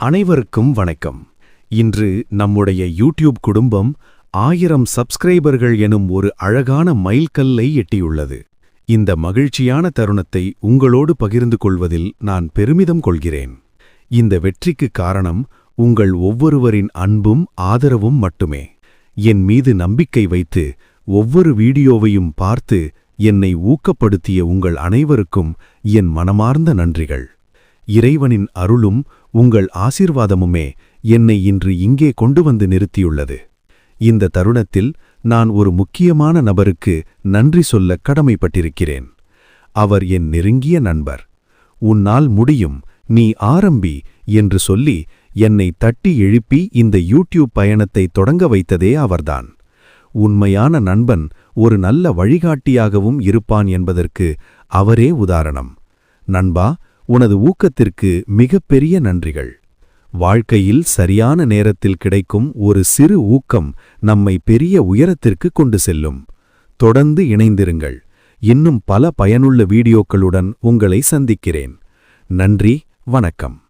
அனைவருக்கும் வணக்கம். இன்று நம்முடைய யூடியூப் குடும்பம் 1000 சப்ஸ்கிரைபர்கள் எனும் ஒரு அழகான மைல்கல்லை எட்டியுள்ளது. இந்த மகிழ்ச்சியான தருணத்தை உங்களோடு பகிர்ந்து கொள்வதில் நான் பெருமிதம் கொள்கிறேன். இந்த வெற்றிக்கு காரணம் உங்கள் ஒவ்வொருவரின் அன்பும் ஆதரவும் மட்டுமே. என் மீது நம்பிக்கை வைத்து ஒவ்வொரு வீடியோவையும் பார்த்து என்னை ஊக்கப்படுத்திய உங்கள் அனைவருக்கும் என் மனமார்ந்த நன்றிகள். இறைவனின் அருளும் உங்கள் ஆசீர்வாதமுமே என்னை இன்று இங்கே கொண்டு வந்து நிறுத்தியுள்ளது. இந்த தருணத்தில் நான் ஒரு முக்கியமான நபருக்கு நன்றி சொல்ல கடமைப்பட்டிருக்கிறேன். அவர் என் நெருங்கிய நண்பர். உன்னால் முடியும், நீ ஆரம்பி என்று சொல்லி என்னை தட்டி எழுப்பி இந்த யூடியூப் பயணத்தை தொடங்க வைத்ததே அவர்தான். உண்மையான நண்பன் ஒரு நல்ல வழிகாட்டியாகவும் இருப்பான் என்பதற்கு அவரே உதாரணம். நண்பா, உனது ஊக்கத்திற்கு மிகப்பெரிய நன்றிகள். வாழ்க்கையில் சரியான நேரத்தில் கிடைக்கும் ஒரு சிறு ஊக்கம் நம்மை பெரிய உயரத்திற்கு கொண்டு செல்லும். தொடர்ந்து இணைந்திருங்கள். இன்னும் பல பயனுள்ள வீடியோக்களுடன் உங்களை சந்திக்கிறேன். நன்றி, வணக்கம்.